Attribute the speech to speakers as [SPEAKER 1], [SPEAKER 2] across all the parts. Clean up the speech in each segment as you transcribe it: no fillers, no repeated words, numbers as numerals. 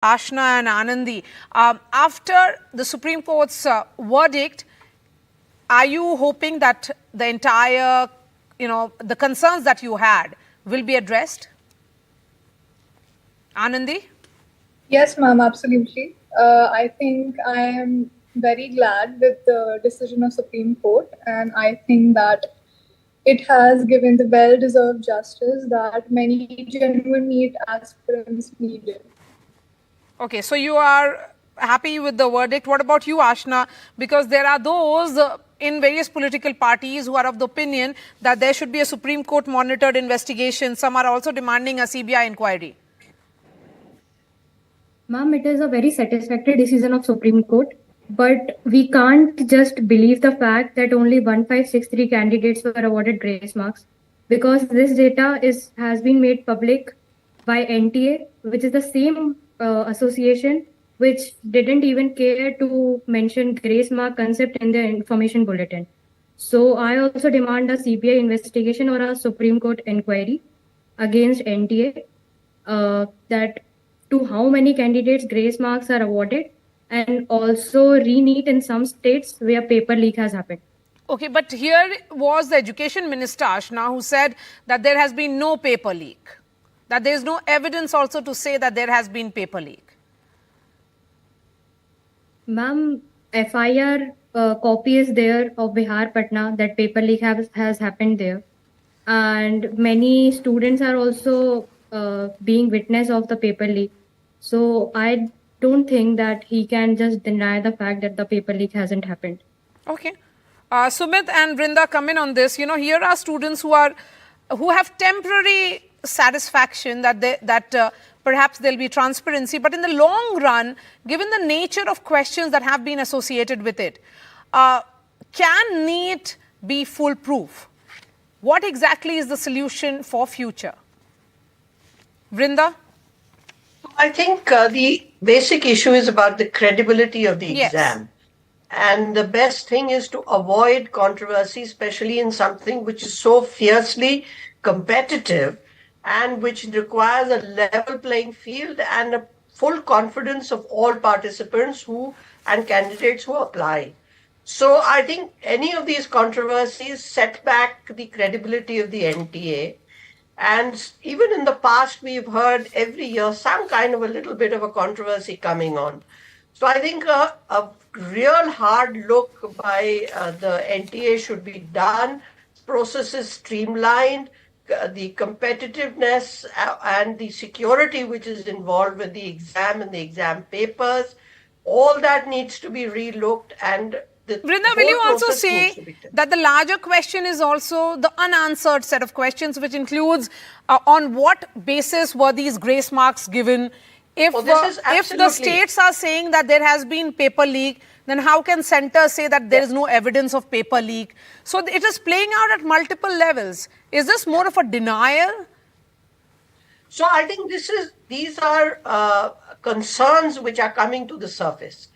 [SPEAKER 1] Ashna and Anandi, after the Supreme Court's verdict, are you hoping that the entire, the concerns that you had will be addressed? Anandi?
[SPEAKER 2] Yes, ma'am, absolutely. I think I am very glad with the decision of Supreme Court, and I think that it has given the well-deserved justice that many genuine NEET aspirants needed.
[SPEAKER 1] Okay, so you are happy with the verdict. What about you, Ashna? Because there are those in various political parties who are of the opinion that there should be a Supreme Court monitored investigation. Some are also demanding a CBI inquiry.
[SPEAKER 3] Ma'am, it is a very satisfactory decision of Supreme Court, but we can't just believe the fact that only 1563 candidates were awarded grace marks, because this data has been made public by NTA, which is the same association which didn't even care to mention grace mark concept in the information bulletin. So I also demand a CBI investigation or a Supreme Court inquiry against NTA that to how many candidates grace marks are awarded, and also re-NEET in some states where paper leak has happened.
[SPEAKER 1] Okay, but here was the Education Minister, Ashna, who said that there has been no paper leak, that there is no evidence also to say that there has been paper leak.
[SPEAKER 3] Ma'am, FIR copy is there of Bihar Patna that paper leak has happened there, and many students are also being witness of the paper leak. So I don't think that he can just deny the fact that the paper leak hasn't happened.
[SPEAKER 1] Okay. Sumit and Brinda, come in on this. Here are students who have temporary satisfaction that perhaps there'll be transparency, but in the long run, given the nature of questions that have been associated with it, can NEET be foolproof? What exactly is the solution for future? Brinda?
[SPEAKER 4] I think the basic issue is about the credibility of the exam. And the best thing is to avoid controversy, especially in something which is so fiercely competitive and which requires a level playing field and a full confidence of all participants and candidates who apply. So I think any of these controversies set back the credibility of the NTA. And even in the past, we've heard every year some kind of a little bit of a controversy coming on. So I think a real hard look by the NTA should be done, processes streamlined, the competitiveness and the security which is involved with the exam and the exam papers, all that needs to be relooked. And
[SPEAKER 1] Brinda, will you also say that the larger question is also the unanswered set of questions, which includes on what basis were these grace marks given? If the states are saying that there has been paper leak, then how can centers say that there is no evidence of paper leak? So it is playing out at multiple levels. Is this more of a denial?
[SPEAKER 4] So I think these are concerns which are coming to the surface.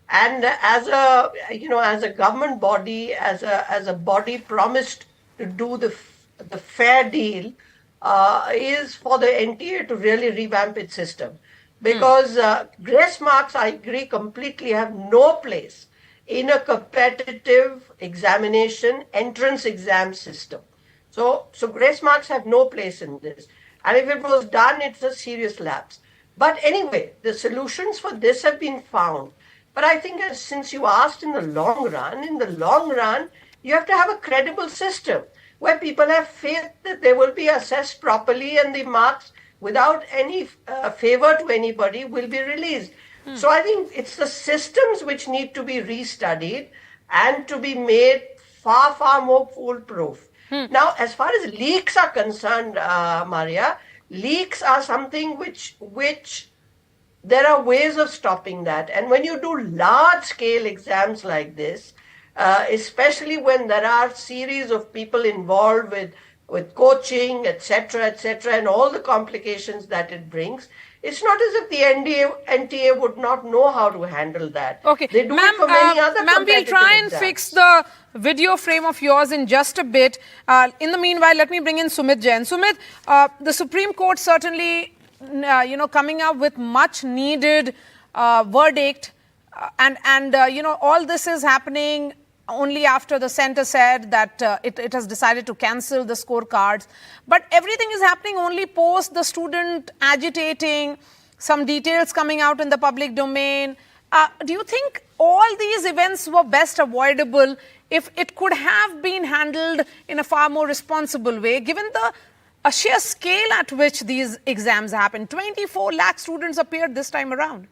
[SPEAKER 4] And as a government body, as a body promised to do the fair deal, is for the NTA to really revamp its system. Because grace marks, I agree completely, have no place in a competitive examination, entrance exam system. So grace marks have no place in this. And if it was done, it's a serious lapse. But anyway, the solutions for this have been found. But I think since you asked in the long run, you have to have a credible system where people have faith that they will be assessed properly and the marks without any favor to anybody will be released. So I think it's the systems which need to be restudied and to be made far, far more foolproof. Now, as far as leaks are concerned, Maria, leaks are something which there are ways of stopping that. And when you do large-scale exams like this, especially when there are series of people involved with coaching, etc., and all the complications that it brings, it's not as if the NTA would not know how to handle that.
[SPEAKER 1] Okay,
[SPEAKER 4] they do it for many other
[SPEAKER 1] ma'am, we'll try and fix the video frame of yours in just a bit. In the meanwhile, let me bring in Sumit Jain. Sumit, the Supreme Court certainly coming up with much needed verdict, all this is happening only after the center said that it has decided to cancel the scorecards. But everything is happening only post the student agitating, some details coming out in the public domain. Do you think all these events were best avoidable if it could have been handled in a far more responsible way, given the sheer scale at which these exams happen? 24 lakh students appeared this time around.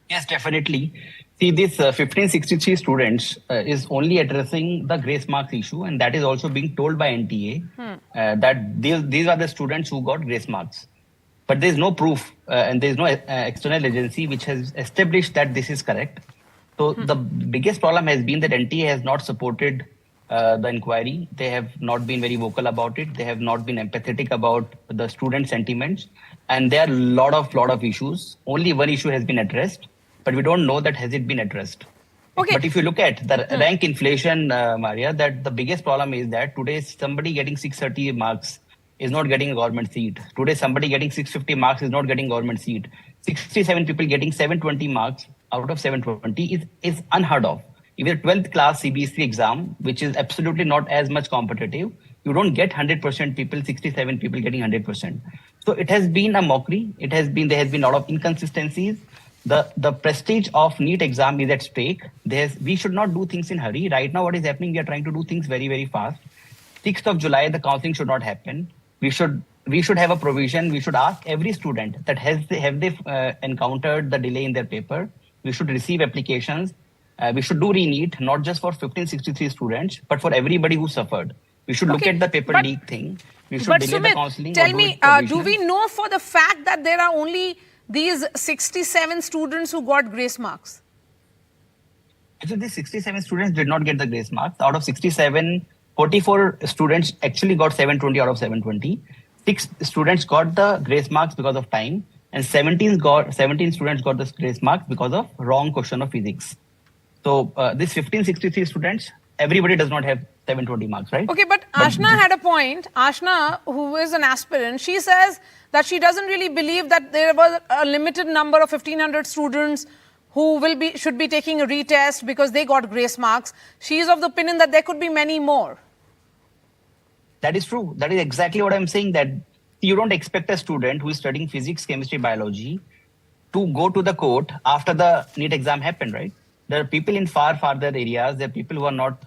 [SPEAKER 5] Yes, definitely. See, this 1563 students is only addressing the grace marks issue, and that is also being told by NTA that these are the students who got grace marks. But there is no proof and there is no external agency which has established that this is correct. So the biggest problem has been that NTA has not supported the inquiry. They have not been very vocal about it. They have not been empathetic about the student sentiments. And there are a lot of issues. Only one issue has been addressed, but we don't know that has it been addressed.
[SPEAKER 1] Okay.
[SPEAKER 5] But if you look at the rank inflation, Maria, that the biggest problem is that today somebody getting 630 marks is not getting a government seat. Today somebody getting 650 marks is not getting government seat. 67 people getting 720 marks out of 720 is unheard of. Even a 12th class CBSE exam, which is absolutely not as much competitive, you don't get 100% people, 67 people getting 100%. So it has been a mockery. There has been a lot of inconsistencies. The prestige of NEET exam is at stake. We should not do things in hurry. Right now, what is happening, we are trying to do things very, very fast. 6th of July, the counseling should not happen. We should have a provision. We should ask every student that have they encountered the delay in their paper. We should receive applications. We should do re-NEET, not just for 1563 students, but for everybody who suffered. We should look at the paper leak thing. We should delay the counseling.
[SPEAKER 1] Tell me, do we know for the fact that there are only these 67 students who got grace marks?
[SPEAKER 5] Actually, these 67 students did not get the grace marks. Out of 67, 44 students actually got 720 out of 720. 6 students got the grace marks because of time, and 17 students got the grace marks because of wrong question of physics. So this 1563 students, everybody does not have 720 marks, right?
[SPEAKER 1] Okay, but Ashna had a point. Ashna, who is an aspirant, she says that she doesn't really believe that there was a limited number of 1,500 students who should be taking a retest because they got grace marks. She is of the opinion that there could be many more.
[SPEAKER 5] That is true. That is exactly what I'm saying, that you don't expect a student who is studying physics, chemistry, biology to go to the court after the NEET exam happened, right? There are people in farther areas. There are people who are not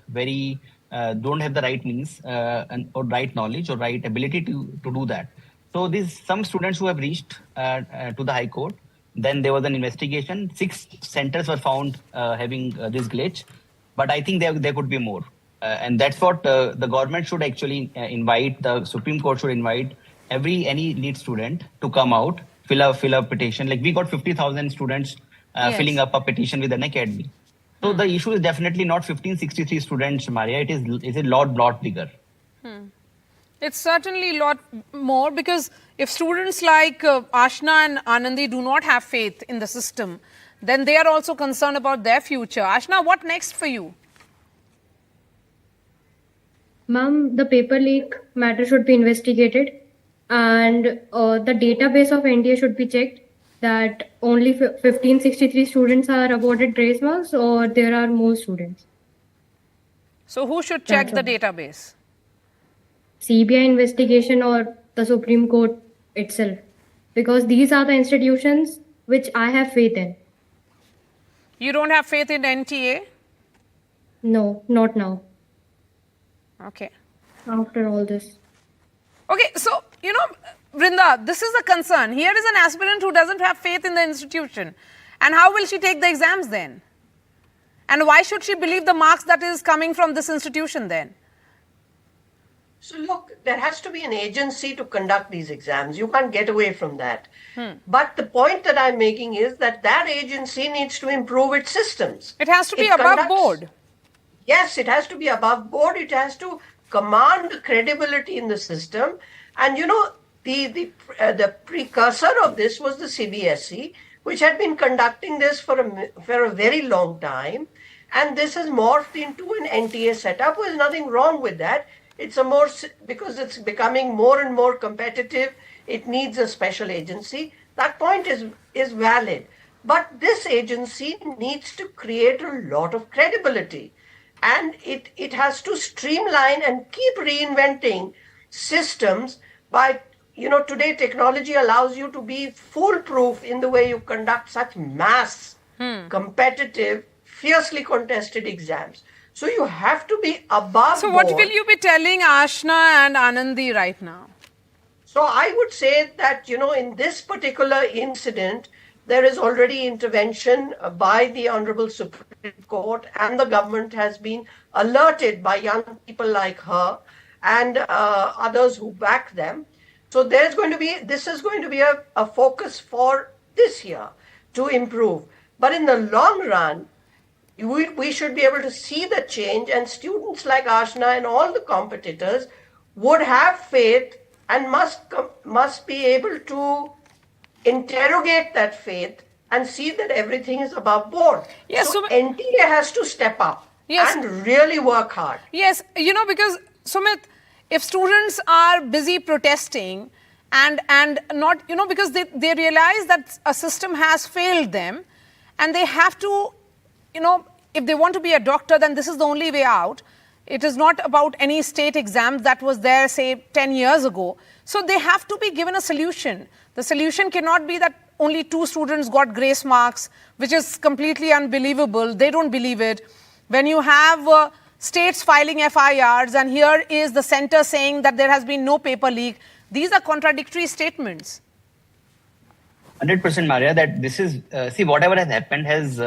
[SPEAKER 5] don't have the right means or right knowledge or right ability to do that. So some students who have reached to the High Court. Then there was an investigation. 6 centers were found having this glitch, but I think there could be more. And that's what the government should actually invite. The Supreme Court should invite any NEET student to come out, fill a petition. Like we got 50,000 students filling up a petition with Unacademy. So the issue is definitely not 1563 students, Maria. It is a lot bigger.
[SPEAKER 1] It's certainly a lot more, because if students like Ashna and Anandi do not have faith in the system, then they are also concerned about their future. Ashna, what next for you?
[SPEAKER 3] Ma'am, the paper leak matter should be investigated, and the database of NTA should be checked, that only 1563 students are awarded grace marks, or there are more students.
[SPEAKER 1] So who should check the database?
[SPEAKER 3] CBI investigation or the Supreme Court itself, because these are the institutions which I have faith in.
[SPEAKER 1] You don't have faith in NTA?
[SPEAKER 3] No, not now.
[SPEAKER 1] Okay.
[SPEAKER 3] After all this.
[SPEAKER 1] Okay, so, Vrinda, this is a concern. Here is an aspirant who doesn't have faith in the institution. And how will she take the exams then? And why should she believe the marks that is coming from this institution then?
[SPEAKER 4] So look, there has to be an agency to conduct these exams. You can't get away from that. But the point that I'm making is that agency needs to improve its systems.
[SPEAKER 1] It has to be above board.
[SPEAKER 4] Yes, it has to be above board. It has to command credibility in the system. And the precursor of this was the CBSE, which had been conducting this for a very long time. And this has morphed into an NTA setup. There's nothing wrong with that. Because it's becoming more and more competitive. it needs a special agency. That point is valid. But this agency needs to create a lot of credibility. And it has to streamline and keep reinventing systems by, today technology allows you to be foolproof in the way you conduct such mass, competitive, fiercely contested exams. So you have to be above
[SPEAKER 1] So what
[SPEAKER 4] board.
[SPEAKER 1] will you be telling Ashna and Anandi right now?
[SPEAKER 4] So I would say that, in this particular incident, there is already intervention by the Honorable Supreme Court, and the government has been alerted by young people like her and others who back them. So this is going to be a focus for this year to improve. But in the long run, we should be able to see the change, and students like Ashna and all the competitors would have faith and must be able to interrogate that faith and see that everything is above board.
[SPEAKER 1] Yes,
[SPEAKER 4] so
[SPEAKER 1] Sumit-
[SPEAKER 4] NTA has to step up
[SPEAKER 1] Yes.
[SPEAKER 4] and really work hard.
[SPEAKER 1] Yes, because Sumit, if students are busy protesting and not, because they realize that a system has failed them and they have to, if they want to be a doctor, then this is the only way out. It is not about any state exam that was there, say, 10 years ago. So they have to be given a solution. The solution cannot be that only 2 students got grace marks, which is completely unbelievable. They don't believe it. When you have states filing FIRs and here is the center saying that there has been no paper leak, these are contradictory statements.
[SPEAKER 5] 100%, Maria, that this is, whatever has happened has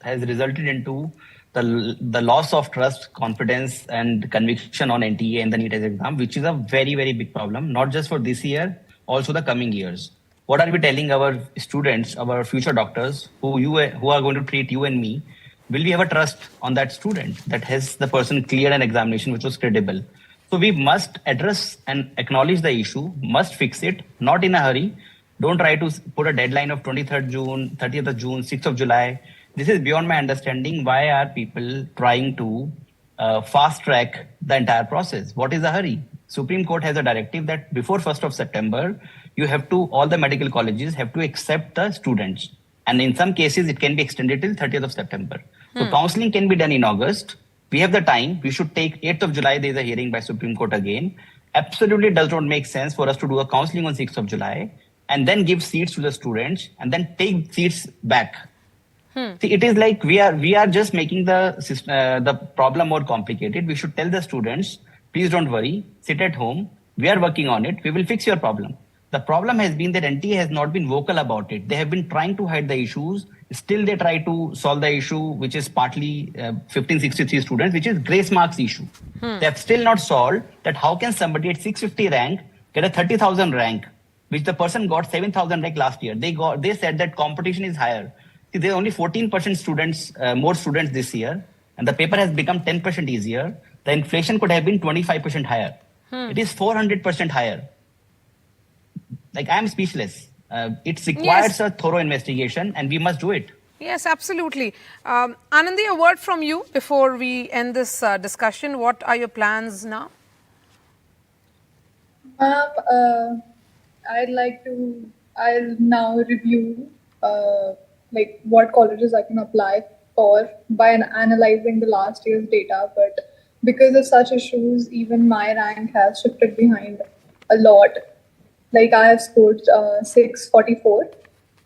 [SPEAKER 5] resulted into the loss of trust, confidence, and conviction on NTA and the NEET exam, which is a very, very big problem, not just for this year, also the coming years. What are we telling our students, our future doctors, who are going to treat you and me? Will we have a trust on that student that has the person cleared an examination which was credible? So we must address and acknowledge the issue, must fix it, not in a hurry. Don't try to put a deadline of 23rd June, 30th of June, 6th of July. This is beyond my understanding. Why are people trying to fast track the entire process? What is the hurry? Supreme Court has a directive that before 1st of September, all the medical colleges have to accept the students. And in some cases, it can be extended till 30th of September. So counseling can be done in August. We have the time. We should take 8th of July. There is a hearing by Supreme Court again. Absolutely does not make sense for us to do a counseling on 6th of July and then give seats to the students and then take seats back. See, it is like we are just making the problem more complicated. We should tell the students, please don't worry, sit at home. We are working on it. We will fix your problem. The problem has been that NTA has not been vocal about it. They have been trying to hide the issues. Still, they try to solve the issue, which is partly 1563 students, which is grace marks issue. They have still not solved that how can somebody at 650 rank get a 30,000 rank, which the person got 7,000 rank last year. They said that competition is higher. See, there are only 14% students, more students this year, and the paper has become 10% easier. The inflation could have been 25% higher. It is 400% higher. Like, I am speechless. It requires a thorough investigation, and we must do it.
[SPEAKER 1] Yes, absolutely. Anandi, a word from you before we end this discussion. What are your plans now?
[SPEAKER 2] Ma'am, I'll now review what colleges I can apply for by analyzing the last year's data. But because of such issues, even my rank has shifted behind a lot. Like, I have scored 644,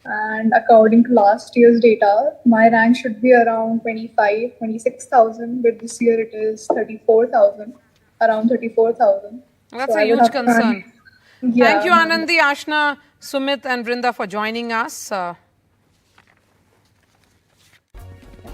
[SPEAKER 2] and according to last year's data, my rank should be around 26,000, but this year it is 34,000, around 34,000.
[SPEAKER 1] That's
[SPEAKER 2] So
[SPEAKER 1] a
[SPEAKER 2] I would
[SPEAKER 1] huge
[SPEAKER 2] have to
[SPEAKER 1] concern.
[SPEAKER 2] Yeah,
[SPEAKER 1] Thank you,
[SPEAKER 2] ma'am.
[SPEAKER 1] Anandi, Ashna, Sumit, and Brinda for joining us.